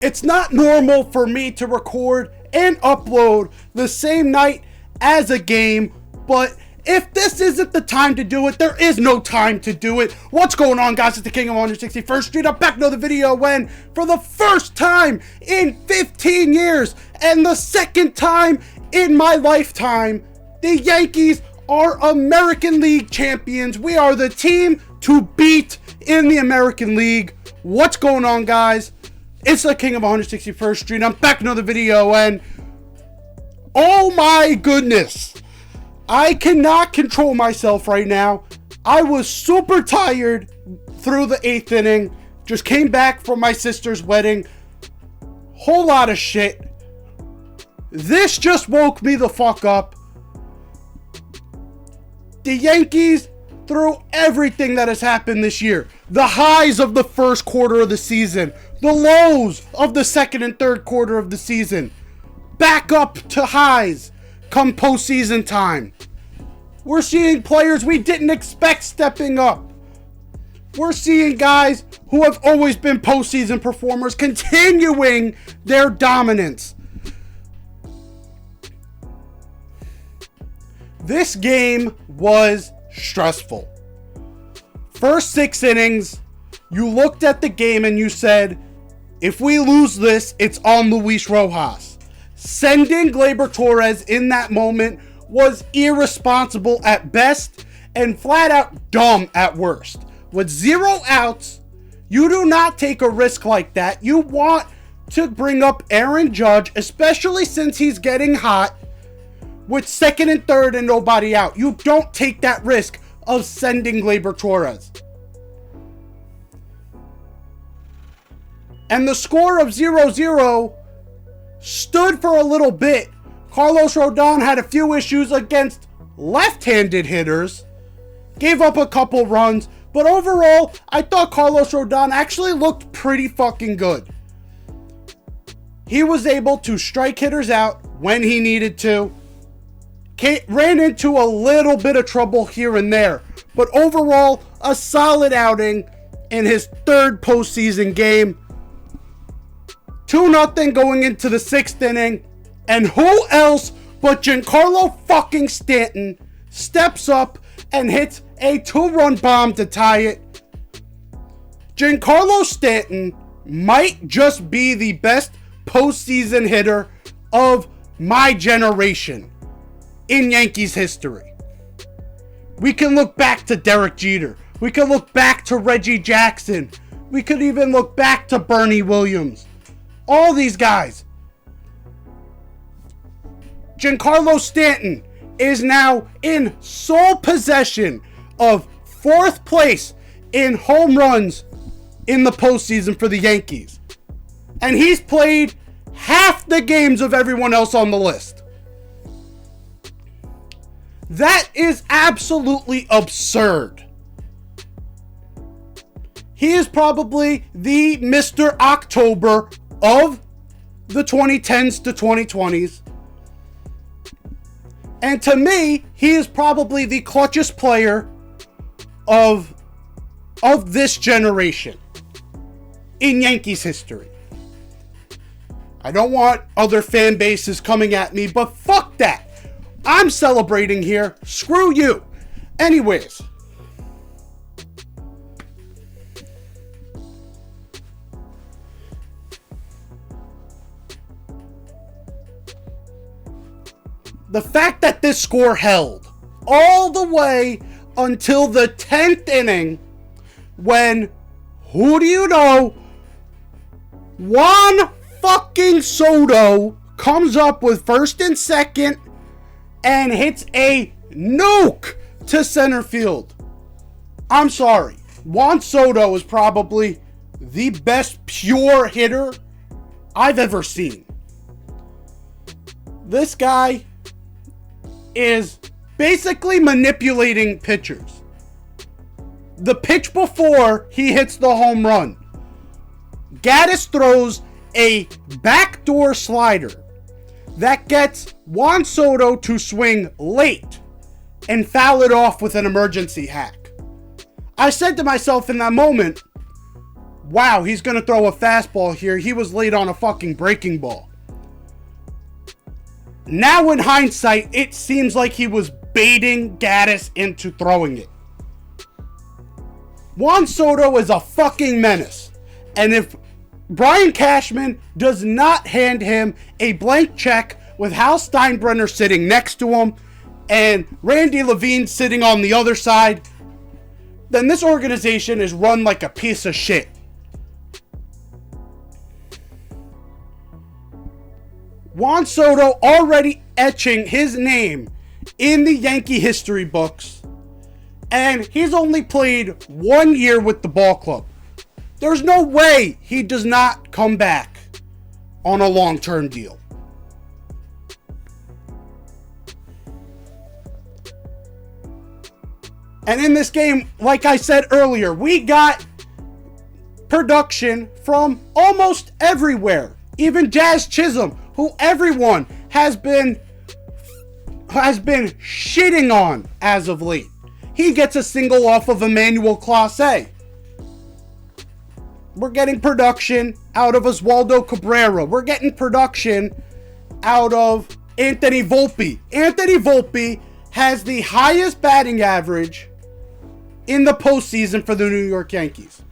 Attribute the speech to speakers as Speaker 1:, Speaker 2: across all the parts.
Speaker 1: It's not normal for me to record and upload the same night as a game, but if this isn't the time to do it, there is no time to do it. What's going on, guys? It's the King of 161st Street. I'm back to another video when, for the first time in 15 years, and the second time in my lifetime, the Yankees are American League champions. We are the team to beat in the American League. What's going on, guys? It's the King of 161st Street. I'm back in another video, and oh my goodness, I cannot control myself right now. I was super tired through the 8th inning. Just came back from my sister's wedding. Whole lot of shit. This just woke me the fuck up. The Yankees, through everything that has happened this year, the highs of the first quarter of the season, the lows of the second and third quarter of the season, back up to highs come postseason time. We're seeing players we didn't expect stepping up. We're seeing guys who have always been postseason performers continuing their dominance. This game was stressful. First 6 innings, you looked at the game and you said, if we lose this, it's on Luis Rojas. Sending Gleyber Torres in that moment was irresponsible at best and flat out dumb at worst. With 0 outs, you do not take a risk like that. You want to bring up Aaron Judge, especially since he's getting hot, with second and third and nobody out. You don't take that risk of sending Gleyber Torres. And the score of 0-0 stood for a little bit. Carlos Rodon had a few issues against left-handed hitters. Gave up a couple runs. But overall, I thought Carlos Rodon actually looked pretty fucking good. He was able to strike hitters out when he needed to. Ran into a little bit of trouble here and there. But overall, a solid outing in his third postseason game. 2-0 going into the 6th inning. And who else but Giancarlo fucking Stanton steps up and hits a 2-run bomb to tie it. Giancarlo Stanton might just be the best postseason hitter of my generation in Yankees history. We can look back to Derek Jeter. We can look back to Reggie Jackson. We could even look back to Bernie Williams. All these guys. Giancarlo Stanton is now in sole possession of 4th place in home runs in the postseason for the Yankees. And he's played half the games of everyone else on the list. That is absolutely absurd. He is probably the Mr. October of the 2010s to 2020s. And to me, he is probably the clutchest player of this generation in Yankees history. I don't want other fan bases coming at me, but fuck that. I'm celebrating here. Screw you. Anyways. The fact that this score held all the way until the 10th inning when, who do you know, Juan fucking Soto comes up with first and second and hits a nuke to center field. I'm sorry. Juan Soto is probably the best pure hitter I've ever seen. This guy is basically manipulating pitchers. The pitch before he hits the home run, Gaddis throws a backdoor slider that gets Juan Soto to swing late and foul it off with an emergency hack. I said to myself in that moment, wow, he's going to throw a fastball here. He was late on a fucking breaking ball. Now in hindsight, it seems like he was baiting Gaddis into throwing it. Juan Soto is a fucking menace. And if Brian Cashman does not hand him a blank check with Hal Steinbrenner sitting next to him and Randy Levine sitting on the other side, then this organization is run like a piece of shit. Juan Soto already etching his name in the Yankee history books, and he's only played 1 year with the ball club. There's no way he does not come back on a long-term deal. And in this game, like I said earlier, we got production from almost everywhere. Even Jazz Chisholm, who everyone has been shitting on as of late. He gets a single off of Emmanuel Clase. We're getting production out of Oswaldo Cabrera. We're getting production out of Anthony Volpe. Anthony Volpe has the highest batting average in the postseason for the New York Yankees.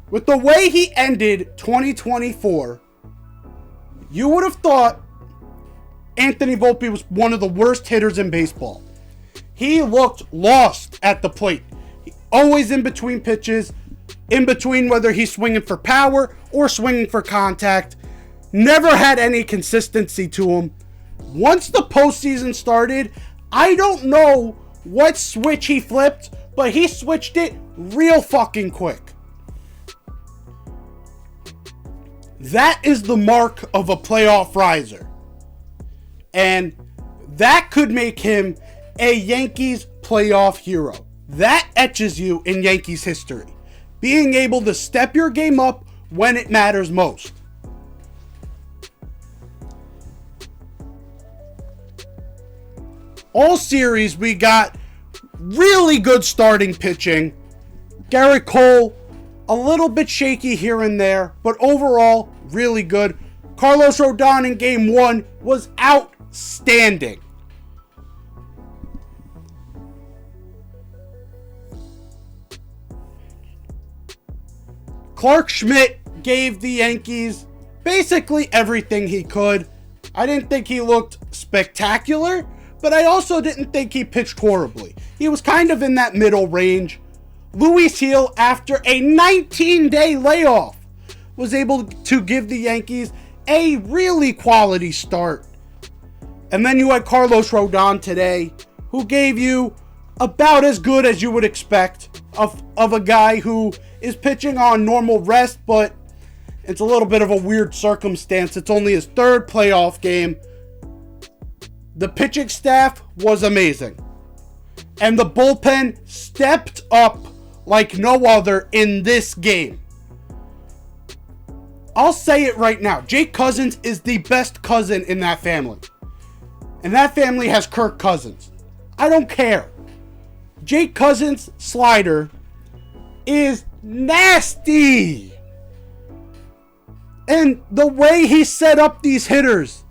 Speaker 1: With the way he ended 2024, you would have thought Anthony Volpe was one of the worst hitters in baseball. He looked lost at the plate. Always in between pitches, in between whether he's swinging for power or swinging for contact. Never had any consistency to him. Once the postseason started, I don't know what switch he flipped, but he switched it real fucking quick. That is the mark of a playoff riser. And that could make him a Yankees playoff hero. That etches you in Yankees history. Being able to step your game up when it matters most. All series, we got really good starting pitching. Garrett Cole, a little bit shaky here and there, but overall, really good. Carlos Rodon in Game 1 was outstanding. Clark Schmidt gave the Yankees basically everything he could. I didn't think he looked spectacular, but I also didn't think he pitched horribly. He was kind of in that middle range. Luis Gil, after a 19-day layoff, was able to give the Yankees a really quality start. And then you had Carlos Rodon today, who gave you about as good as you would expect of a guy who is pitching on normal rest, but it's a little bit of a weird circumstance. It's only his third playoff game. The pitching staff was amazing. And the bullpen stepped up like no other in this game. I'll say it right now. Jake Cousins is the best cousin in that family. And that family has Kirk Cousins. I don't care. Jake Cousins' slider is nasty. And the way he set up these hitters,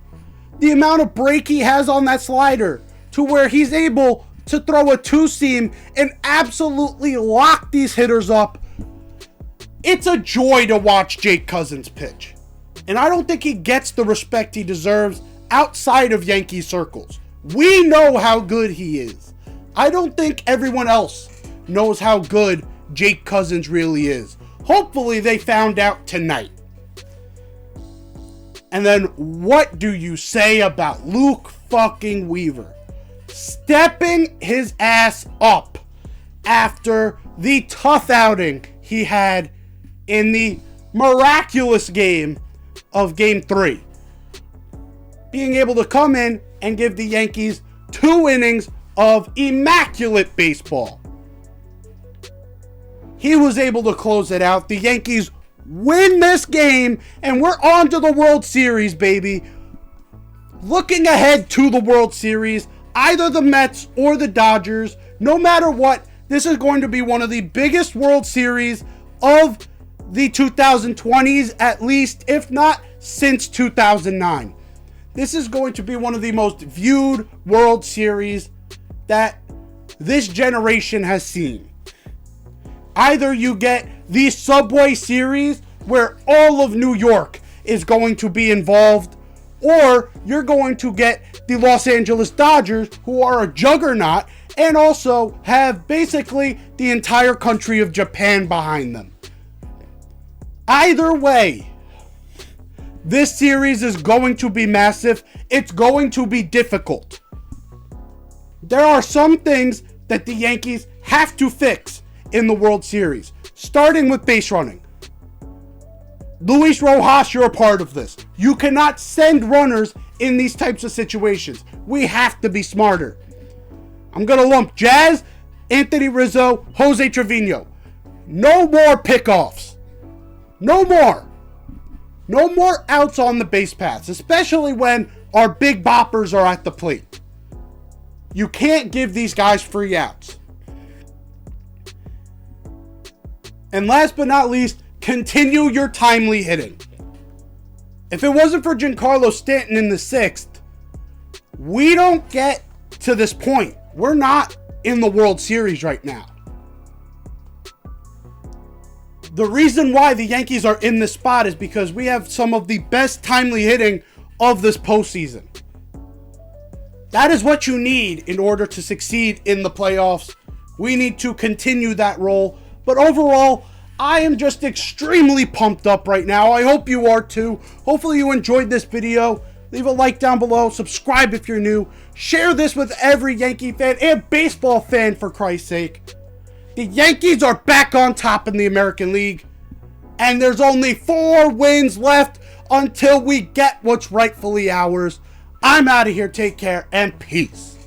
Speaker 1: the amount of break he has on that slider to where he's able to throw a two-seam and absolutely lock these hitters up. It's a joy to watch Jake Cousins pitch. And I don't think he gets the respect he deserves outside of Yankee circles. We know how good he is. I don't think everyone else knows how good Jake Cousins really is. Hopefully they found out tonight. And then what do you say about Luke fucking Weaver? Stepping his ass up after the tough outing he had in the miraculous game of Game 3. Being able to come in and give the Yankees 2 innings of immaculate baseball. He was able to close it out. The Yankees win this game, and we're on to the World Series, baby. Looking ahead to the World Series, either the Mets or the Dodgers, no matter what, this is going to be one of the biggest World Series of the 2020s, at least, if not since 2009. This is going to be one of the most viewed World Series that this generation has seen. Either you get the Subway Series, where all of New York is going to be involved, or you're going to get the Los Angeles Dodgers, who are a juggernaut and also have basically the entire country of Japan behind them. Either way, this series is going to be massive. It's going to be difficult. There are some things that the Yankees have to fix in the World Series, starting with base running. Luis Rojas, you're a part of this. You cannot send runners in these types of situations. We have to be smarter. I'm going to lump Jazz, Anthony Rizzo, Jose Trevino. No more pickoffs. No more. No more outs on the base paths, especially when our big boppers are at the plate. You can't give these guys free outs. And last but not least, continue your timely hitting. If it wasn't for Giancarlo Stanton in the 6th, we don't get to this point. We're not in the World Series right now. The reason why the Yankees are in this spot is because we have some of the best timely hitting of this postseason. That is what you need in order to succeed in the playoffs. We need to continue that role. But overall, I am just extremely pumped up right now. I hope you are too. Hopefully you enjoyed this video. Leave a like down below. Subscribe if you're new. Share this with every Yankee fan and baseball fan, for Christ's sake. The Yankees are back on top in the American League. And there's only 4 wins left until we get what's rightfully ours. I'm out of here. Take care and peace.